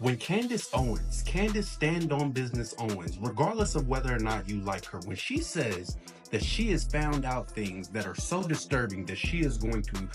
When Candace Stand On Business Owens, regardless of whether or not you like her, when she says that she has found out things that are so disturbing that she is going to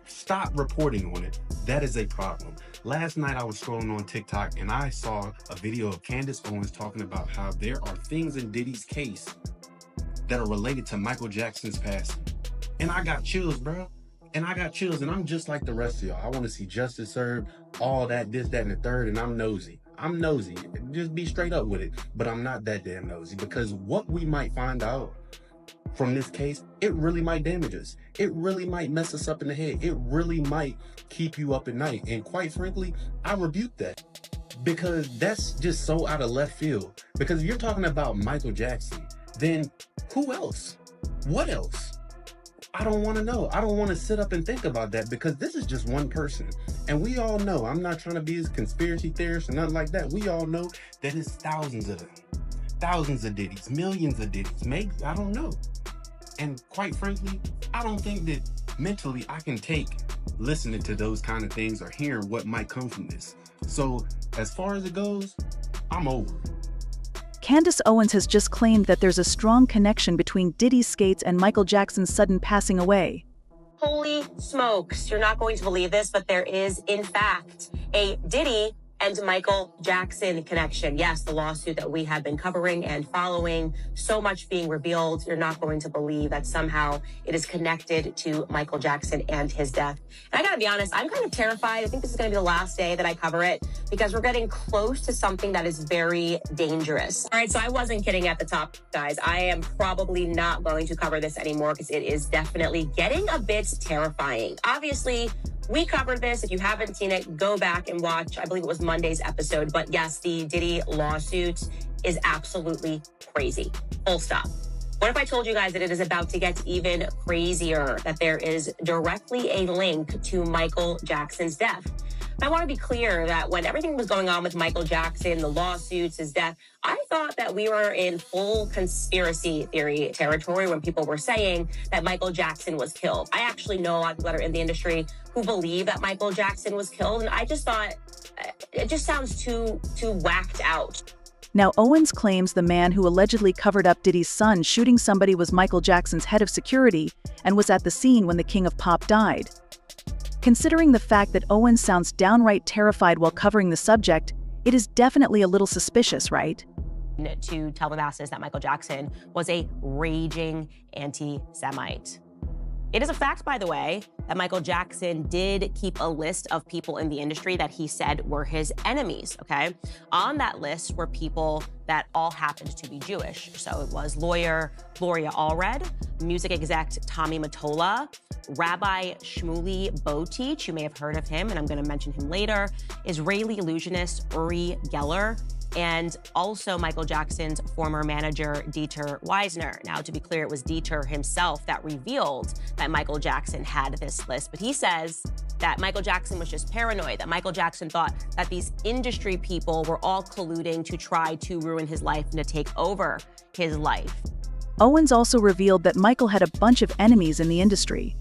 stop reporting on it, that is a problem. Last night I was scrolling on TikTok and I saw a video of Candace Owens talking about how there are things in Diddy's case that are related to Michael Jackson's passing. And I got chills, bro. And I'm just like the rest of y'all. I want to see justice served, all that, this, that, and the third, and I'm nosy. Just be straight up with it. But I'm not that damn nosy, because what we might find out from this case, it really might damage us. It really might mess us up in the head. It really might keep you up at night. And quite frankly, I rebuke that, because that's just so out of left field. Because if you're talking about Michael Jackson, then who else? What else? I don't want to know. I don't want to sit up and think about that, because this is just one person. And we all know, I'm not trying to be a conspiracy theorist or nothing like that. We all know that it's thousands of them. Thousands of Diddys, millions of Diddys, maybe, I don't know. And quite frankly, I don't think that mentally I can take listening to those kind of things or hearing what might come from this. So as far as it goes, I'm over it. Candace Owens has just claimed that there's a strong connection between Diddy's skates and Michael Jackson's sudden passing away. Holy smokes, you're not going to believe this, but there is, in fact, a Diddy and Michael Jackson connection. Yes, the lawsuit that we have been covering and following, so much being revealed. You're not going to believe that somehow it is connected to Michael Jackson and his death. And I gotta be honest, I'm kind of terrified. I think this is gonna be the last day that I cover it, because we're getting close to something that is very dangerous. All right, so I wasn't kidding at the top, guys. I am probably not going to cover this anymore, because it is definitely getting a bit terrifying. Obviously, we covered this. If you haven't seen it, go back and watch. I believe it was Monday's episode. But yes, the Diddy lawsuit is absolutely crazy. Full stop. What if I told you guys that it is about to get even crazier, that there is directly a link to Michael Jackson's death? I want to be clear that when everything was going on with Michael Jackson, the lawsuits, his death, I thought that we were in full conspiracy theory territory when people were saying that Michael Jackson was killed. I actually know a lot of people that are in the industry who believe that Michael Jackson was killed, and I just thought it just sounds too whacked out. Now, Owens claims the man who allegedly covered up Diddy's son shooting somebody was Michael Jackson's head of security and was at the scene when the King of Pop died. Considering the fact that Owens sounds downright terrified while covering the subject, it is definitely a little suspicious, right? To tell the masses that Michael Jackson was a raging anti-Semite. It is a fact, by the way, that Michael Jackson did keep a list of people in the industry that he said were his enemies, okay? On that list were people that all happened to be Jewish. So it was lawyer Gloria Allred, music exec Tommy Mottola, Rabbi Shmuley Boteach, you may have heard of him, and I'm gonna mention him later, Israeli illusionist Uri Geller, and also Michael Jackson's former manager, Dieter Wiesner. Now, to be clear, it was Dieter himself that revealed that Michael Jackson had this list, but he says that Michael Jackson was just paranoid, that Michael Jackson thought that these industry people were all colluding to try to ruin his life and to take over his life. Owens also revealed that Michael had a bunch of enemies in the industry.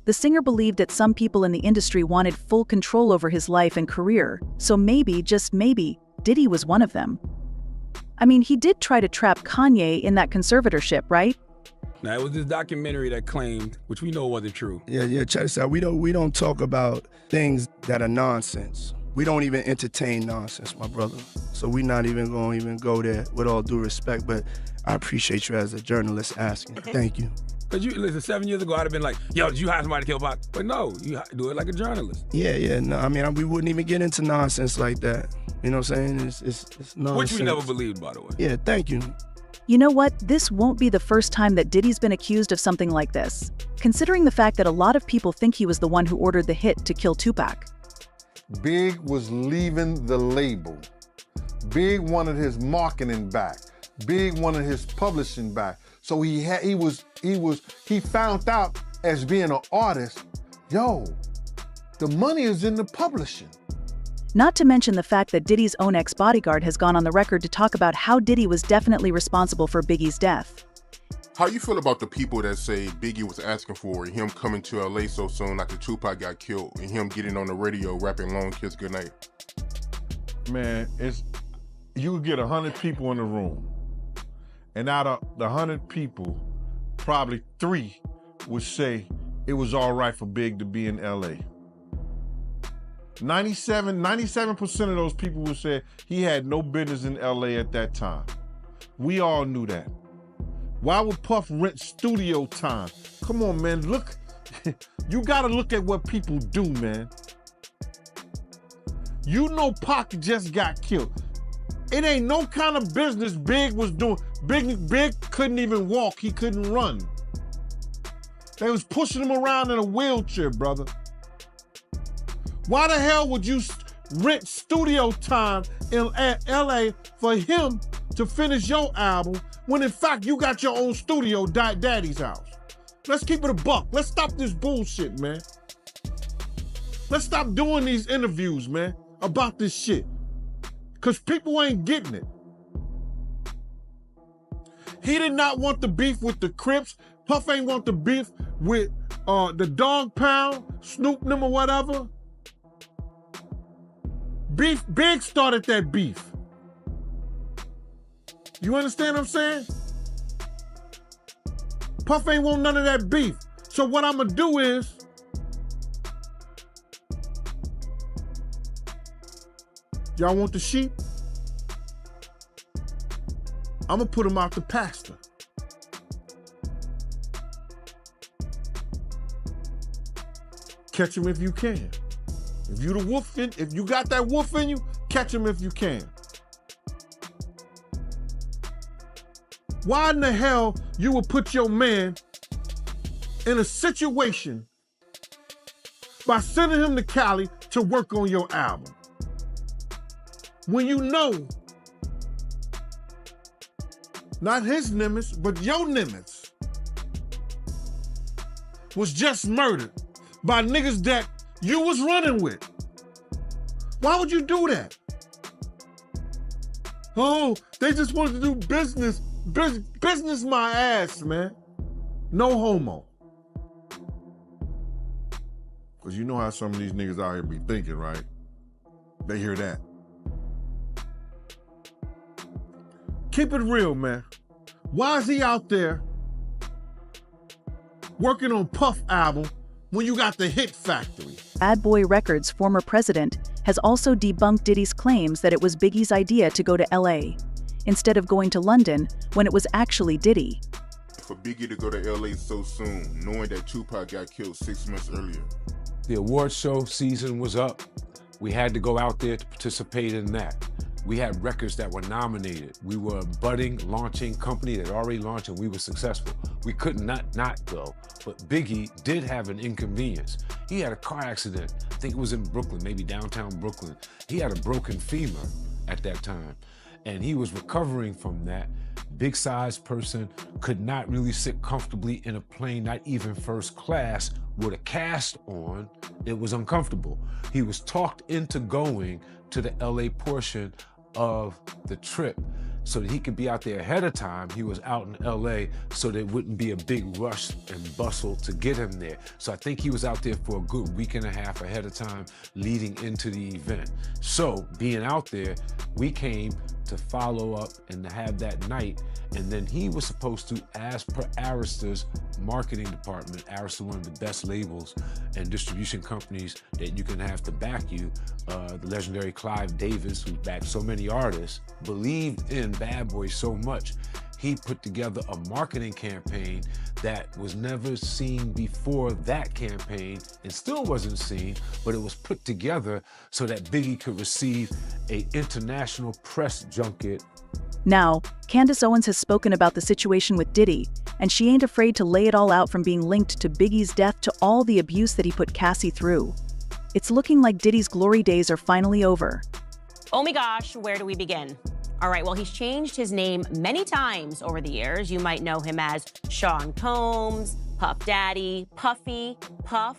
The singer believed that some people in the industry wanted full control over his life and career, so maybe, just maybe, Diddy was one of them. I mean, he did try to trap Kanye in that conservatorship, right? Now, it was this documentary that claimed, which we know wasn't true. Yeah, check this out. We don't talk about things that are nonsense. We don't even entertain nonsense, my brother. So we're not even going to go there, with all due respect, but I appreciate you as a journalist asking. Thank you. Because you listen, 7 years ago, I'd have been like, yo, did you hire somebody to kill Pop? But no, you do it like a journalist. Yeah, no, I mean, we wouldn't even get into nonsense like that. You know what I'm saying? It's nonsense. Which we never believed, by the way. Yeah, thank you. You know what? This won't be the first time that Diddy's been accused of something like this, considering the fact that a lot of people think he was the one who ordered the hit to kill Tupac. Big was leaving the label. Big wanted his marketing back. Big wanted his publishing back. So he found out as being an artist, yo, the money is in the publishing. Not to mention the fact that Diddy's own ex-bodyguard has gone on the record to talk about how Diddy was definitely responsible for Biggie's death. How you feel about the people that say Biggie was asking for him coming to LA so soon after Tupac got killed and him getting on the radio rapping Long Kiss Goodnight? Man, you could get 100 people in the room, and out of the 100 people, probably 3 would say it was all right for Big to be in LA. 97% of those people would say he had no business in LA at that time. We all knew that. Why would Puff rent studio time? Come on, man, look. You gotta look at what people do, man. You know Pac just got killed. It ain't no kind of business Big was doing. Big couldn't even walk, he couldn't run. They was pushing him around in a wheelchair, brother. Why the hell would you rent studio time in LA for him to finish your album when in fact you got your own studio, Daddy's house? Let's keep it a buck. Let's stop this bullshit, man. Let's stop doing these interviews, man, about this shit. Because people ain't getting it. He did not want the beef with the Crips. Puff ain't want the beef with the Dog Pound, Snoop them or whatever. Big started that beef. You understand what I'm saying? Puff ain't want none of that beef. So what I'm gonna do is, y'all want the sheep? I'm gonna put them out the pasture. Catch them if you can. If you the wolf, if you got that wolf in you, catch them if you can. Why in the hell you would put your man in a situation by sending him to Cali to work on your album? When you know, not his Nimitz, but your Nimitz was just murdered by niggas that you was running with. Why would you do that? Oh, they just wanted to do business. Business my ass, man. No homo. Because you know how some of these niggas out here be thinking, right? They hear that. Keep it real, man. Why is he out there working on Puff album when you got the Hit Factory? Bad Boy Records' former president has also debunked Diddy's claims that it was Biggie's idea to go to LA, instead of going to London when it was actually Diddy. For Biggie to go to LA so soon, knowing that Tupac got killed 6 months earlier. The award show season was up. We had to go out there to participate in that. We had records that were nominated. We were a budding, launching company that already launched and we were successful. We could not go, but Biggie did have an inconvenience. He had a car accident. I think it was in Brooklyn, maybe downtown Brooklyn. He had a broken femur at that time, and he was recovering from that. Big-sized person, could not really sit comfortably in a plane, not even first class, with a cast on. It was uncomfortable. He was talked into going to the LA portion of the trip so that he could be out there ahead of time. He was out in LA so there wouldn't be a big rush and bustle to get him there. So I think he was out there for a good week and a half ahead of time leading into the event. So being out there, we came to follow up and to have that night. And then he was supposed to, as per Arist's marketing department, Arista, one of the best labels and distribution companies that you can have to back you, the legendary Clive Davis, who backed so many artists, believed in Bad Boy so much, he put together a marketing campaign that was never seen before that campaign and still wasn't seen, but it was put together so that Biggie could receive an international press junket. Now, Candace Owens has spoken about the situation with Diddy, and she ain't afraid to lay it all out, from being linked to Biggie's death to all the abuse that he put Cassie through. It's looking like Diddy's glory days are finally over. Oh my gosh, where do we begin? All right, well, he's changed his name many times over the years. You might know him as Sean Combs, Puff Daddy, Puffy, Puff,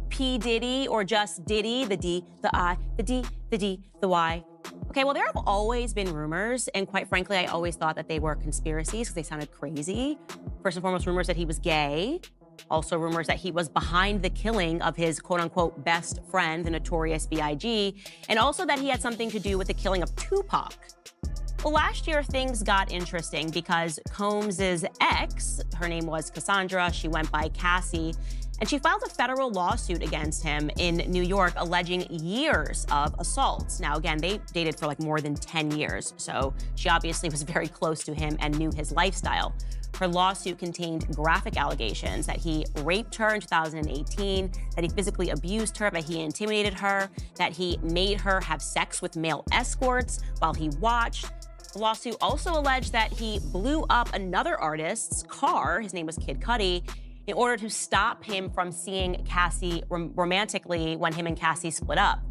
P. Diddy, or just Diddy, the D, the I, the D, the D, the Y. Okay, well, there have always been rumors, and quite frankly, I always thought that they were conspiracies because they sounded crazy. First and foremost, rumors that he was gay. Also rumors that he was behind the killing of his quote-unquote best friend, the notorious B.I.G., and also that he had something to do with the killing of Tupac. Well, last year, things got interesting because Combs' ex, her name was Cassandra, she went by Cassie, and she filed a federal lawsuit against him in New York alleging years of assaults. Now, again, they dated for like more than 10 years, so she obviously was very close to him and knew his lifestyle. Her lawsuit contained graphic allegations that he raped her in 2018, that he physically abused her, that he intimidated her, that he made her have sex with male escorts while he watched. The lawsuit also alleged that he blew up another artist's car, his name was Kid Cudi, in order to stop him from seeing Cassie romantically when him and Cassie split up.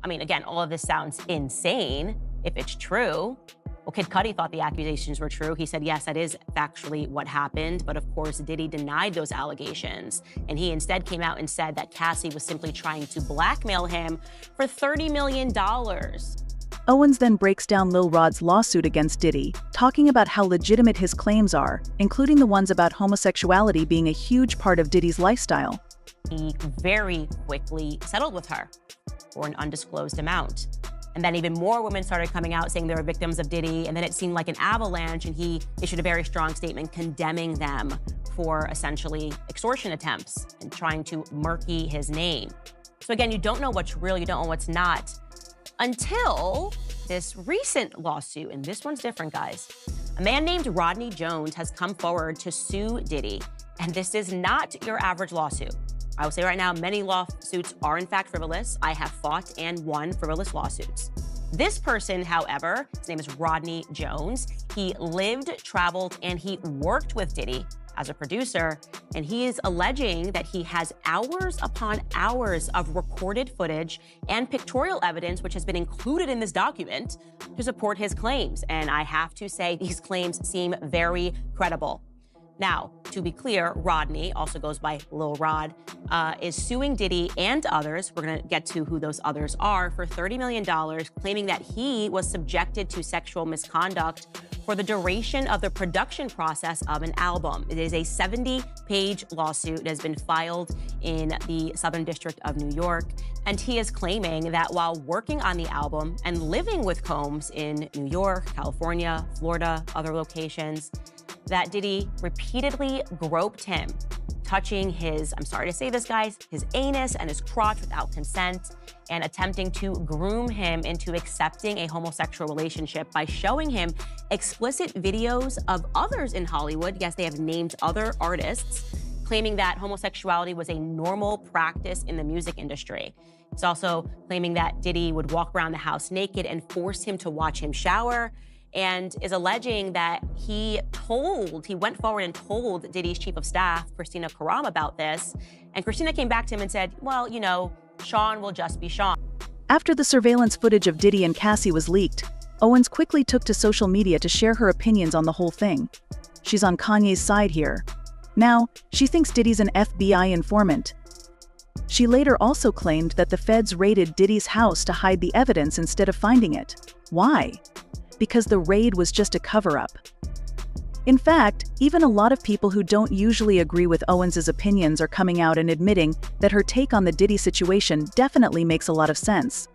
I mean, again, all of this sounds insane if it's true. Well, Kid Cudi thought the accusations were true. He said, yes, that is factually what happened. But of course, Diddy denied those allegations. And he instead came out and said that Cassie was simply trying to blackmail him for $30 million. Owens then breaks down Lil Rod's lawsuit against Diddy, talking about how legitimate his claims are, including the ones about homosexuality being a huge part of Diddy's lifestyle. He very quickly settled with her for an undisclosed amount. And then even more women started coming out saying they were victims of Diddy, and then it seemed like an avalanche, and he issued a very strong statement condemning them for essentially extortion attempts and trying to murky his name. So again, you don't know what's real, you don't know what's not, until this recent lawsuit, and this one's different, guys. A man named Rodney Jones has come forward to sue Diddy, and this is not your average lawsuit. I will say right now, many lawsuits are in fact frivolous. I have fought and won frivolous lawsuits. This person, however, his name is Rodney Jones. He lived, traveled, and he worked with Diddy as a producer, and he is alleging that he has hours upon hours of recorded footage and pictorial evidence, which has been included in this document, to support his claims. And I have to say, these claims seem very credible. Now, to be clear, Rodney, also goes by Lil Rod, is suing Diddy and others, we're gonna get to who those others are, for $30 million, claiming that he was subjected to sexual misconduct for the duration of the production process of an album. It is a 70-page lawsuit. It has been filed in the Southern District of New York, and he is claiming that while working on the album and living with Combs in New York, California, Florida, other locations, that Diddy repeatedly groped him, touching his, I'm sorry to say this, guys, his anus and his crotch without consent, and attempting to groom him into accepting a homosexual relationship by showing him explicit videos of others in Hollywood. Yes, they have named other artists, claiming that homosexuality was a normal practice in the music industry. He's also claiming that Diddy would walk around the house naked and force him to watch him shower, and is alleging that he went forward and told Diddy's chief of staff, Christina Karam, about this. And Christina came back to him and said, well, you know, Sean will just be Sean. After the surveillance footage of Diddy and Cassie was leaked, Owens quickly took to social media to share her opinions on the whole thing. She's on Kanye's side here. Now, she thinks Diddy's an FBI informant. She later also claimed that the feds raided Diddy's house to hide the evidence instead of finding it. Why? Because the raid was just a cover-up. In fact, even a lot of people who don't usually agree with Owens' opinions are coming out and admitting that her take on the Diddy situation definitely makes a lot of sense.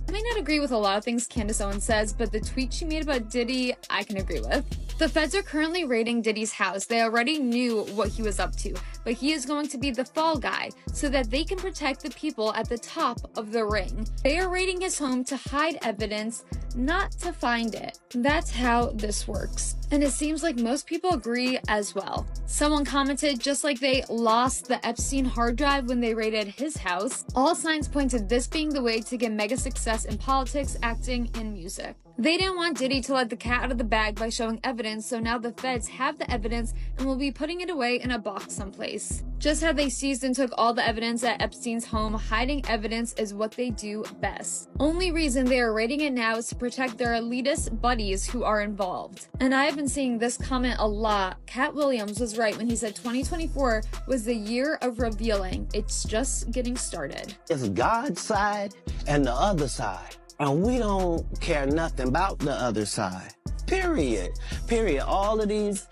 I may not agree with a lot of things Candace Owens says, but the tweet she made about Diddy, I can agree with. The feds are currently raiding Diddy's house. They already knew what he was up to, but he is going to be the fall guy so that they can protect the people at the top of the ring. They are raiding his home to hide evidence, not to find it. That's how this works. And it seems like most people agree as well. Someone commented, just like they lost the Epstein hard drive when they raided his house, all signs point to this being the way to get mega success in politics, acting, and music. They didn't want Diddy to let the cat out of the bag by showing evidence, so now the feds have the evidence and will be putting it away in a box someplace. Just how they seized and took all the evidence at Epstein's home, hiding evidence is what they do best. Only reason they are raiding it now is to protect their elitist buddies who are involved. And I have been seeing this comment a lot. Cat Williams was right when he said 2024 was the year of revealing. It's just getting started. It's God's side and the other side. And we don't care nothing about the other side. Period. Period. All of these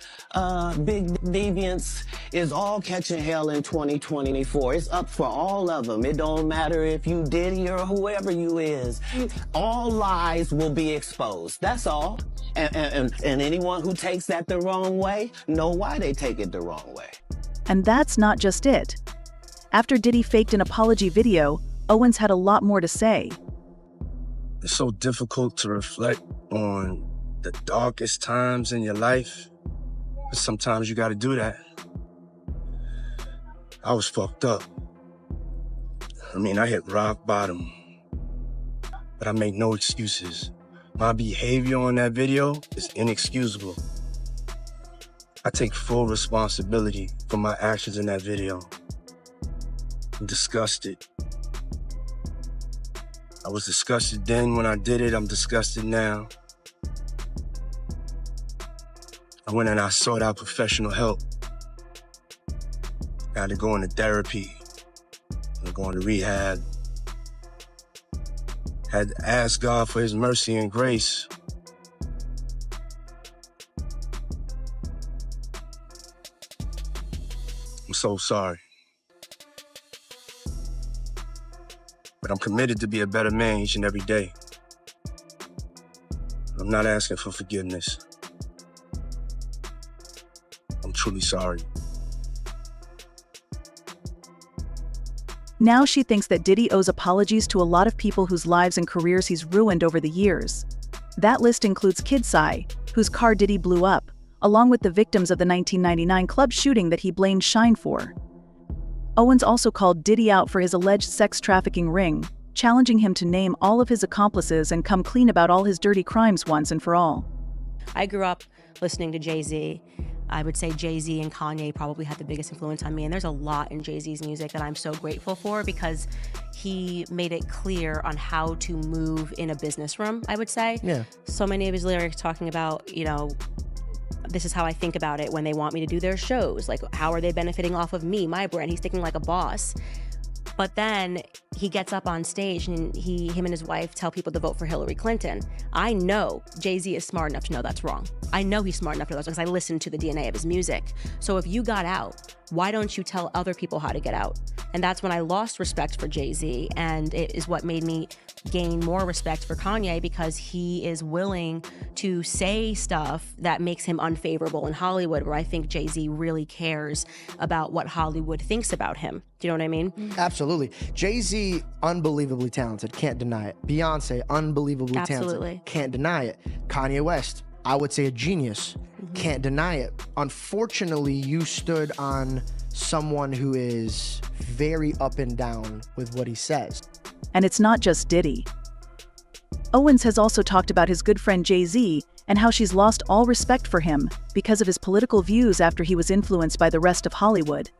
big deviants is all catching hell in 2024. It's up for all of them. It don't matter if you Diddy or whoever you is. All lies will be exposed. That's all. And anyone who takes that the wrong way, know why they take it the wrong way. And that's not just it. After Diddy faked an apology video, Owens had a lot more to say. It's so difficult to reflect on the darkest times in your life, but sometimes you gotta do that. I was fucked up. I mean, I hit rock bottom, but I make no excuses. My behavior on that video is inexcusable. I take full responsibility for my actions in that video. I'm disgusted. I was disgusted then when I did it, I'm disgusted now. I went and I sought out professional help. I had to go into therapy, and go into rehab. Had to ask God for his mercy and grace. I'm so sorry. But I'm committed to be a better man each and every day. I'm not asking for forgiveness. I'm truly sorry. Now she thinks that Diddy owes apologies to a lot of people whose lives and careers he's ruined over the years. That list includes Kid Sai, whose car Diddy blew up, along with the victims of the 1999 club shooting that he blamed Shine for. Owens also called Diddy out for his alleged sex trafficking ring, challenging him to name all of his accomplices and come clean about all his dirty crimes once and for all. I grew up listening to Jay-Z. I would say Jay-Z and Kanye probably had the biggest influence on me, and there's a lot in Jay-Z's music that I'm so grateful for because he made it clear on how to move in a business room, I would say. Yeah. So many of his lyrics talking about, this is how I think about it when they want me to do their shows. Like, how are they benefiting off of me, my brand? He's thinking like a boss. But then he gets up on stage and him and his wife tell people to vote for Hillary Clinton. I know Jay-Z is smart enough to know that's wrong. I know he's smart enough to know that's wrong because I listened to the DNA of his music. So if you got out, why don't you tell other people how to get out? And that's when I lost respect for Jay-Z, and it is what made me gain more respect for Kanye because he is willing to say stuff that makes him unfavorable in Hollywood, where I think Jay-Z really cares about what Hollywood thinks about him. Do you know what I mean? Absolutely. Jay-Z, unbelievably talented, can't deny it. Beyonce, unbelievably Absolutely. talented, can't deny it. Kanye West, I would say a genius, can't deny it. Unfortunately, you stood on someone who is very up and down with what he says. And it's not just Diddy. Owens has also talked about his good friend Jay-Z and how she's lost all respect for him because of his political views after he was influenced by the rest of Hollywood.